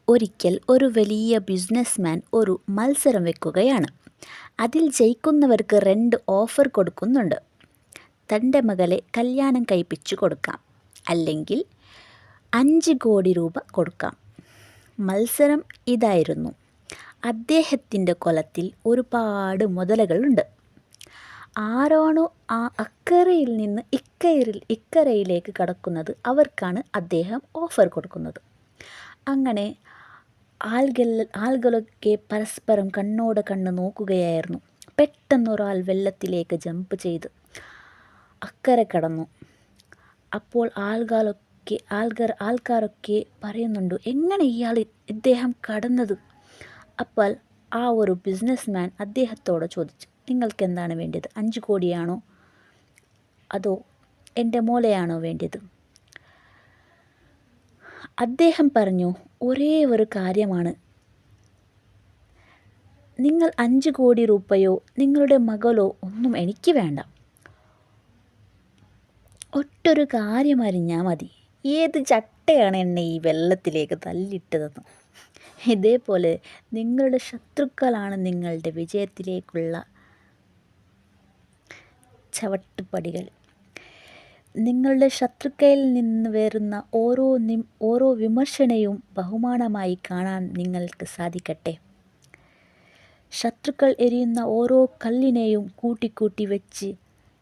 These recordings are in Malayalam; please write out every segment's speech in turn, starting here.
ഒരിക്കൽ ഒരു വലിയ ബിസിനസ്മാൻ ഒരു മത്സരം വെക്കുകയാണ്. അതിൽ ജയിക്കുന്നവർക്ക് 2 ഓഫർ കൊടുക്കുന്നുണ്ട്. തൻ്റെ മകളെ കല്യാണം കഴിപ്പിച്ചു കൊടുക്കാം, അല്ലെങ്കിൽ 5 കോടി രൂപ കൊടുക്കാം. മത്സരം ഇതായിരുന്നു. അദ്ദേഹത്തിൻ്റെ കുലത്തിൽ ഒരുപാട് മുതലകളുണ്ട്. ആരാണോ അക്കരയിൽ നിന്ന് ഇക്കരയിലേക്ക് കടക്കുന്നത് അവർക്കാണ് അദ്ദേഹം ഓഫർ കൊടുക്കുന്നത്. അങ്ങനെ ആളുകളൊക്കെ പരസ്പരം കണ്ണോട് കണ്ണ് നോക്കുകയായിരുന്നു. പെട്ടെന്നൊരാൾ വെള്ളത്തിലേക്ക് ജമ്പ് ചെയ്ത് അക്കരെ കടന്നു. അപ്പോൾ ആൾക്കാരൊക്കെ പറയുന്നുണ്ട്, എങ്ങനെ ഇദ്ദേഹം കടന്നത്? അപ്പോൾ ആ ഒരു ബിസിനസ്മാൻ അദ്ദേഹത്തോട് ചോദിച്ചു, നിങ്ങൾക്ക് എന്താണ് വേണ്ടത്? 5 കോടിയാണോ അതോ എൻ്റെ മോളെയാണോ വേണ്ടത്? അദ്ദേഹം പറഞ്ഞു, ഒരേ ഒരു കാര്യമാണ്. നിങ്ങൾ 5 കോടി രൂപയോ നിങ്ങളുടെ മകളോ ഒന്നും എനിക്ക് വേണ്ട. ഒറ്റൊരു കാര്യം അറിഞ്ഞാൽ മതി. ഏത് ചട്ടയാണ് എന്നെ ഈ വെള്ളത്തിലേക്ക് തള്ളിയിട്ടതെന്ന്. ഇതേപോലെ നിങ്ങളുടെ ശത്രുക്കളാണ് നിങ്ങളുടെ വിജയത്തിലേക്കുള്ള ചവിട്ടുപടികൾ. നിങ്ങളുടെ ശത്രുക്കളിൽ നിന്ന് വരുന്ന ഓരോ വിമർശനവും ബഹുമാനമായി കാണാൻ നിങ്ങൾക്ക് സാധിക്കട്ടെ. ശത്രുക്കൾ എറിയുന്ന ഓരോ കല്ലിനെയും കൂട്ടി വെച്ച്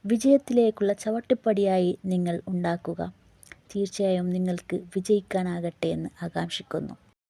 വിജയത്തിലേക്കുള്ള ചവിട്ടുപടിയായി നിങ്ങൾ ഉണ്ടാക്കുക. തീർച്ചയായും നിങ്ങൾക്ക് വിജയിക്കാനാകട്ടെ എന്ന് ആകാംക്ഷിക്കുന്നു.